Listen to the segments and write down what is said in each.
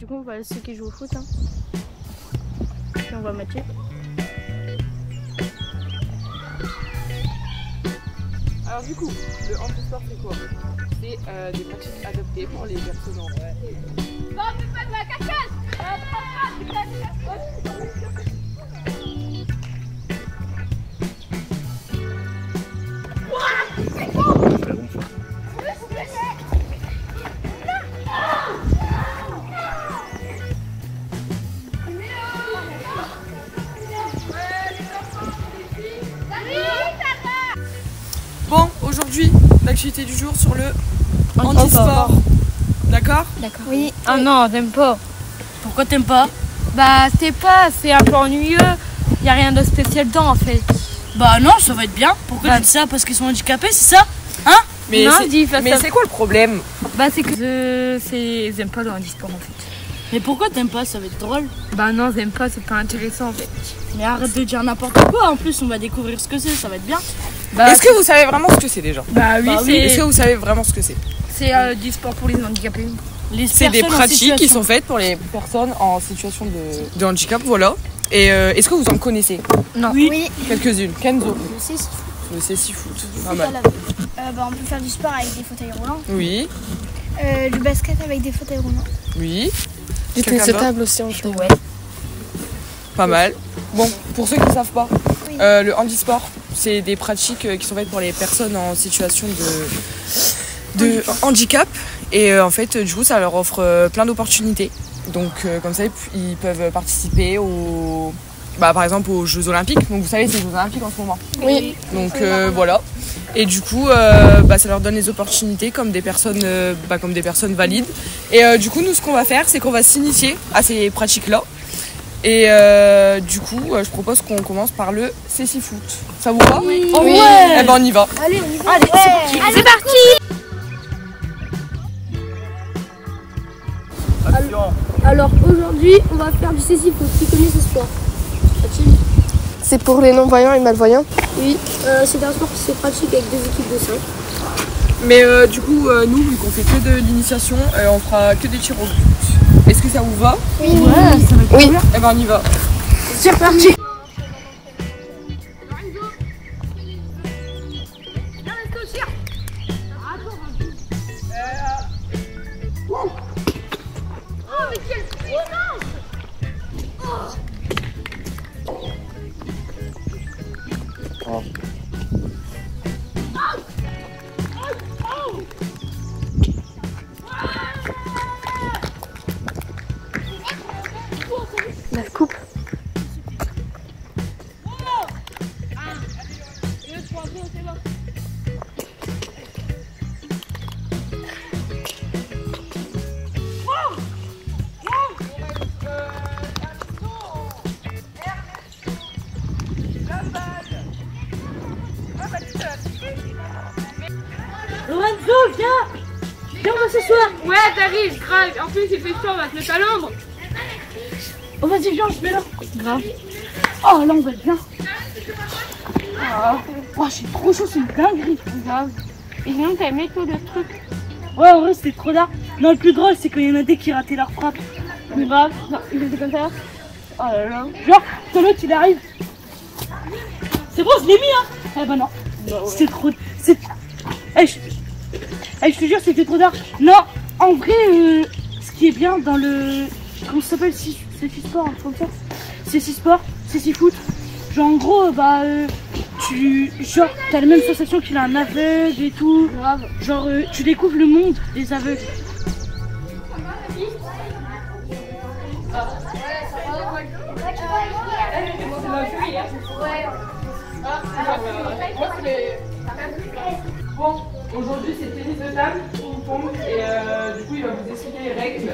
du coup, voilà ceux qui jouent au foot. Hein. Puis on voit Mathieu. Alors du coup, le handisport c'est quoi? C'est des pratiques adaptées pour les personnes en vrai. Non, fais pas de la cacasse. Bon, aujourd'hui, l'activité du jour sur le handisport. D'accord? D'accord. Oui. Ah non, t'aimes pas. Pourquoi t'aimes pas? Bah, c'est un peu ennuyeux. Y a rien de spécial dedans en fait. Bah non, ça va être bien. Pourquoi tu dis ça? Parce qu'ils sont handicapés, c'est ça? Hein? Mais Non, c'est quoi le problème? Bah, c'est que j'aime pas le handisport en fait. Mais pourquoi t'aimes pas? Ça va être drôle. Bah non, j'aime pas, c'est pas intéressant en fait. Mais arrête de dire n'importe quoi. En plus, on va découvrir ce que c'est. Ça va être bien. Bah, Est-ce que vous savez vraiment ce que c'est déjà? Bah oui, Est-ce que vous savez vraiment ce que c'est? c'est du sport pour les handicapés. C'est des pratiques qui sont faites pour les personnes en situation de handicap, voilà. Et est-ce que vous en connaissez? Non. Oui. Quelques-unes. Kenzo. Le cécifoot. Le cécifoot. Pas mal. On peut faire du sport avec des fauteuils roulants. Oui. Le basket avec des fauteuils roulants. Oui. Du tennis de table aussi en fait. Ouais. Pas mal. Bon, pour ceux qui ne savent pas, Oui. le handisport, c'est des pratiques qui sont faites pour les personnes en situation de handicap. Et en fait, du coup, ça leur offre plein d'opportunités. Donc, comme ça, ils peuvent participer par exemple aux Jeux Olympiques. Donc, vous savez, c'est les Jeux Olympiques en ce moment. Oui. Donc, voilà. Et du coup, ça leur donne des opportunités comme des personnes valides. Et du coup, nous, ce qu'on va faire, c'est qu'on va s'initier à ces pratiques-là. Et du coup, je propose qu'on commence par le cécifoot. Ça vous va? Oui. Oh Oui. ouais. Eh ben, on y va. Allez, on y va. Allez, c'est parti. C'est parti. Alors aujourd'hui, on va faire du cécifoot. Tu connais ce sport? C'est pour les non-voyants et malvoyants. Oui, c'est un sport qui se pratique avec des équipes de 5. Mais du coup, nous, vu qu'on fait que de l'initiation, on fera que des tirs au but. Est-ce que ça vous va? Ouais, ça va être Oui. bien. Eh ben, on y va. C'est parti. La coupe. Lorenzo, viens. Viens, on va s'asseoir. Ouais, t'arrives, grave. En plus, il fait chaud, on va se mettre à l'ombre. Oh, vas-y, viens, je mets là. Grave. Oh, là, on va être bien. Oh, c'est trop chaud, c'est une dinguerie. Grave. Et sinon, t'as aimé tout le truc? Ouais, en vrai, c'était trop d'art. Non, le plus drôle, c'est quand il y en a des qui rataient leur frappe. Grave. Non, il était comme ça. Oh là là. Genre, quand l'autre, il arrive. C'est bon, je l'ai mis, hein. Eh ben non. C'était trop... je te jure, c'était trop d'art. Non, en vrai, ce qui est bien dans le... Comment ça s'appelle? Cécisport, un truc comme ça. Cécisport, cécifoot. Genre, en gros, t'as la même sensation qu'il a un aveugle et tout. Grave. Genre, tu découvres le monde des aveugles. Bon, aujourd'hui, c'est tennis de table, ping-pong, et du coup, il va vous expliquer les règles.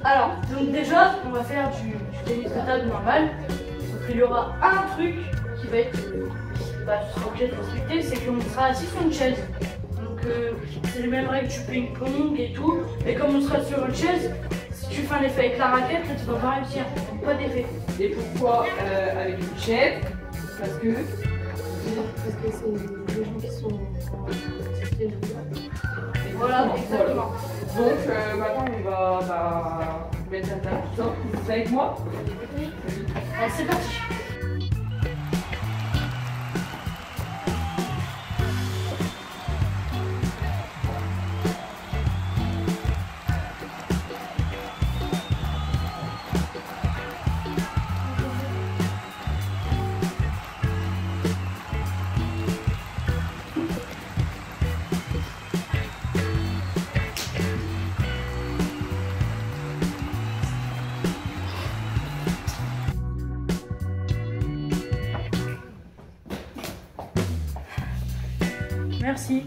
Alors, donc déjà, on va faire du tennis de table normal. Donc il y aura un truc qui va être, tu seras obligé de respecter, c'est qu'on sera assis sur une chaise. Donc c'est les mêmes règles du ping-pong et tout. Et comme on sera sur une chaise, si tu fais un effet avec la raquette, tu vas pas réussir. Donc pas d'effet. Et pourquoi avec une chaise? Parce que c'est les gens qui sont en voilà, exactement. Donc maintenant on va mettre à table, tout ça. Vous êtes avec moi? Oui. Allez, c'est parti. Merci.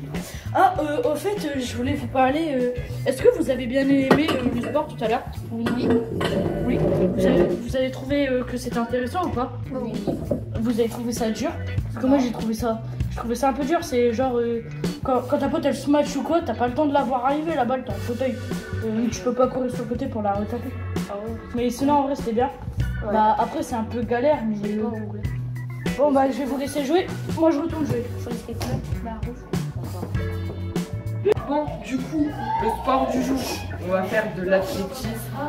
Ah, au fait, je voulais vous parler. Est-ce que vous avez bien aimé le sport tout à l'heure? Oui. Oui. Vous avez trouvé que c'était intéressant ou pas? Oui. Vous avez trouvé ça dur? Parce que moi j'ai trouvé ça un peu dur. C'est genre quand ta pote elle se match ou quoi, t'as pas le temps de la voir arriver la balle, t'as un fauteuil. Tu peux pas courir sur le côté pour la retaper. Ah ouais. Mais sinon en vrai c'était bien. Ouais. Bah après c'est un peu galère mais bon bah je vais vous laisser jouer. Moi je retourne jouer. Sur les spectacles, bah rouge. Bon, du coup, le sport du jour, on va faire de l'athlétisme,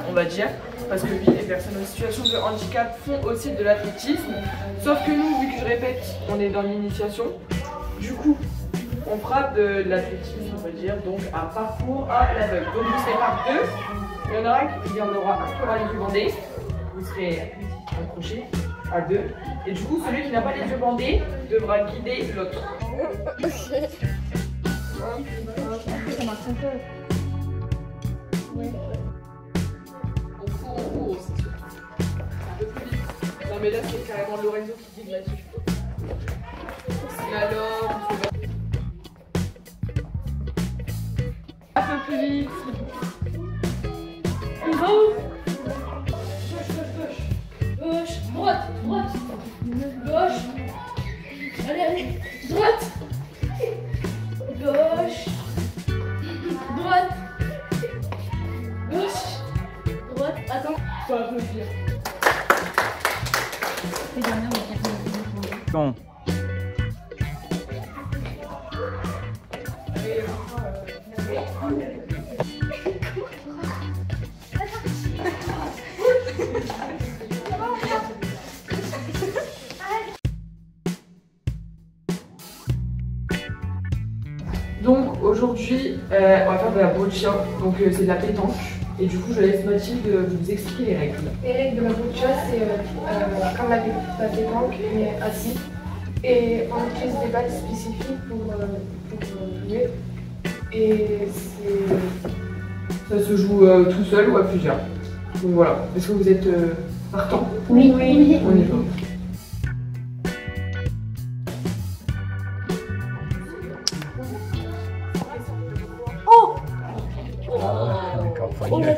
on va dire. Parce que oui, les personnes en situation de handicap font aussi de l'athlétisme. Sauf que nous, vu que je répète, on est dans l'initiation. Du coup, on fera de l'athlétisme, on va dire, donc un parcours à l'aveugle. Donc vous serez par deux. Il y en aura un qui aura les yeux bandés. Vous serez accrochés à deux. Et du coup, celui qui n'a pas les yeux bandés devra guider l'autre. Ça marche un peu. Ouais. On court, c'est sûr. Un peu plus vite. Non mais là c'est carrément Lorenzo qui guide là-dessus. Slalom, un peu plus vite. On va où? Gauche, droite, gauche. Allez, droite. Gauche, droite, attends, faut applaudir. Bon. Donc aujourd'hui, on va faire de la boccia, donc c'est de la pétanque. Et du coup, je laisse Mathilde vous expliquer les règles. Les règles de la boccia, c'est comme la pétanque, mais assis. Et on utilise des balles spécifiques pour jouer. Et Ça se joue tout seul ou à plusieurs. Donc voilà. Est-ce que vous êtes partant? Oui. On y va. D'accord, faut y aller.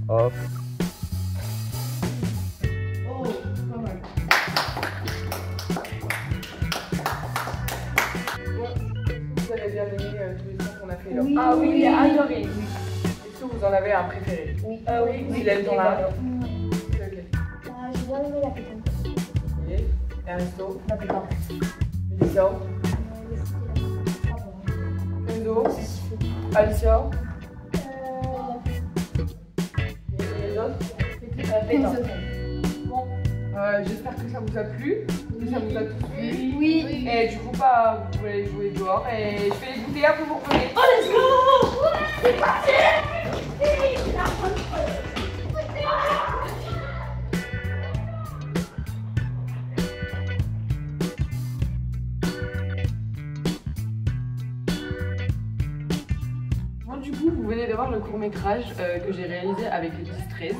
Hop. Oh, pas mal. Bon, vous avez bien aimé tous les sons qu'on a fait là? Oui. Ah oui, j'ai adoré. Est-ce que vous en avez un préféré? Oui. Oui. Il aime dans la... Ok. J'ai bien aimé la pétanque. Ok. Ernesto? La pétanque. Melissa? Enzo? Alicia? Et les autres? Bon, j'espère que ça vous a plu, que ça vous a tous plu. Oui. Et du coup, vous pouvez jouer dehors et je fais les goûter, après vous revenez. Oh, let's go! C'est parti! Bon, du coup, vous venez de voir le court-métrage que j'ai réalisé avec les 10-13.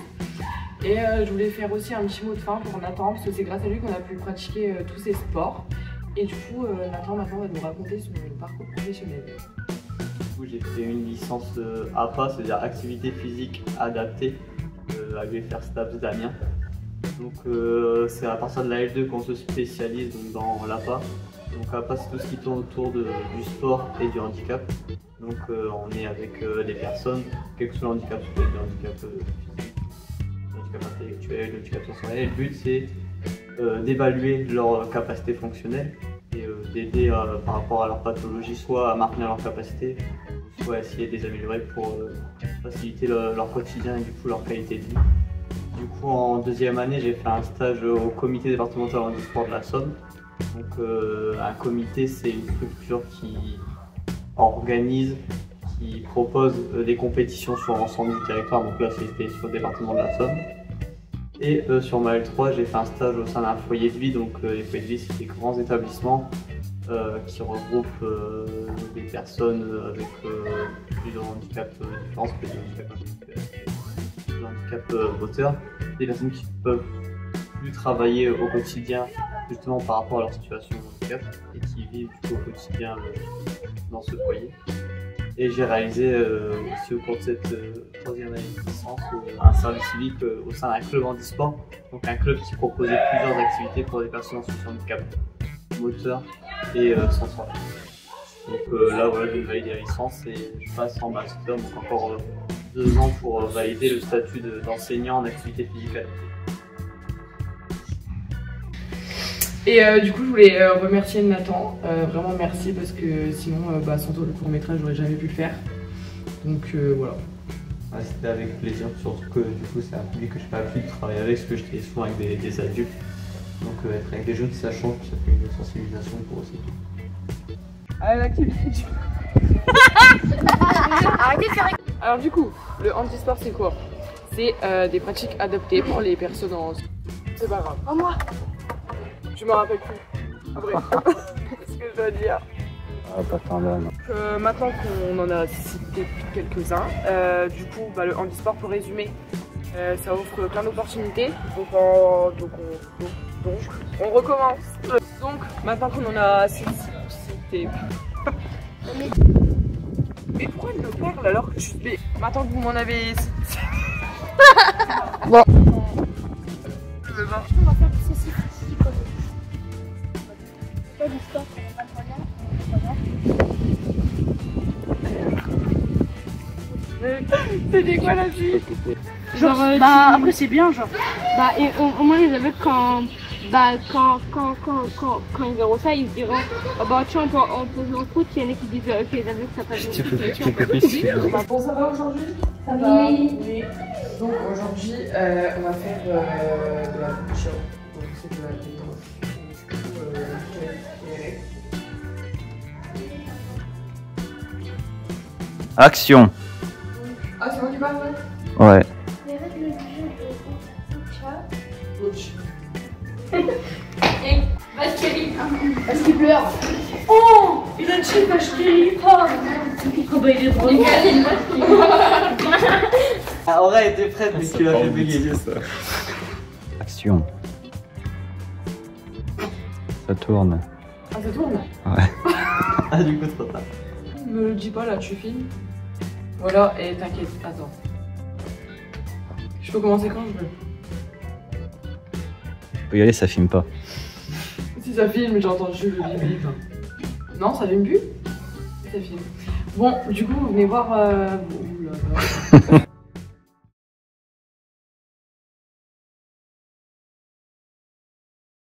Et je voulais faire aussi un petit mot de fin pour Nathan, parce que c'est grâce à lui qu'on a pu pratiquer tous ces sports. Et du coup, Nathan maintenant va nous raconter son parcours professionnel. Du coup, j'ai fait une licence APA, c'est-à-dire activité physique adaptée, à l'UFR STAPS d'Amiens. Donc c'est à partir de la L2 qu'on se spécialise donc, dans l'APA. Donc APA c'est tout ce qui tourne autour du sport et du handicap. Donc on est avec les personnes, quel que soit le handicap, ça peut être le handicap physique, le handicap intellectuel, le handicap sensoriel. Le but c'est d'évaluer leur capacité fonctionnelle et d'aider par rapport à leur pathologie, soit à maintenir leur capacité, soit à essayer de les améliorer pour faciliter leur quotidien et du coup leur qualité de vie. Du coup en deuxième année j'ai fait un stage au comité départemental handisport de la Somme. Donc un comité c'est une structure qui organise, qui propose des compétitions sur l'ensemble du territoire, donc là c'était sur le département de la Somme. Et sur ma L3 j'ai fait un stage au sein d'un foyer de vie, donc les foyers de vie c'est des grands établissements qui regroupent des personnes avec plusieurs handicaps différents, des handicaps intellectuels, des handicaps moteurs, des personnes qui peuvent plus travailler au quotidien justement par rapport à leur situation de handicap et qui vivent du coup, au quotidien dans ce foyer. Et j'ai réalisé aussi au cours de cette troisième année de licence un service civique au sein d'un club handisport, donc un club qui proposait plusieurs activités pour des personnes en situation de handicap moteur et sensoriel. Donc là voilà, j'ai validé la licence et je passe en master, donc encore 2 ans pour valider le statut d'enseignant en activité physique adaptée. Et du coup, je voulais remercier Nathan, vraiment merci parce que sinon, sans toi, le court-métrage, j'aurais jamais pu le faire. Donc voilà. Ouais, c'était avec plaisir, surtout que du coup, c'est un public que je n'ai pas l'habitude de travailler avec, parce que j'étais souvent avec des adultes. Donc être avec des jeunes, ça change, ça fait une sensibilisation pour aussi. Allez, l'activité. Arrêtez de faire. Alors du coup, le handisport, c'est quoi? C'est des pratiques adaptées pour les personnes en... C'est pas grave. Oh, moi. Je me rappelle plus. Après, qu'est-ce que je dois dire? Ah, pas tant là, non. Maintenant qu'on en a cité quelques-uns, du coup, le handisport, pour résumer, ça offre plein d'opportunités. Donc on recommence. Donc, maintenant qu'on en a cité... Mais pourquoi il me parle alors que je suis... Maintenant que vous m'en avez... Bon. On va faire ceci. Pas du sport, on va C'était quoi la vie? Genre, après c'est bien, genre. Et au moins les aveugles quand ils verront ça, ils se diront tiens on peut jouer au foot, il y en a qui disent ok les aveugles ça passe. Bon, ça va aujourd'hui? Ça va. Oui. Donc aujourd'hui on va faire de la bouche. Donc c'est de la détente. Du coup Action. Ah c'est moi qui parle? Ouais. Les règles du jeu de Boucha. Coach. Et Valkyrie. Parce qu'il pleure. Oh, il a dit Valkyrie. Oh, bah il est drôle. Aura était prête, mais tu l'as fait bégayer. Action. Ça tourne. Ah ça tourne? Ouais. Ah du coup trop tard. Me le dis pas là, tu filmes. Voilà, et t'inquiète, attends. Je peux commencer quand je veux. Tu peux y aller, ça filme pas. Si ça filme, j'ai entendu le bip bip. Non, ça filme plus? Ça filme. Bon, du coup, vous venez voir...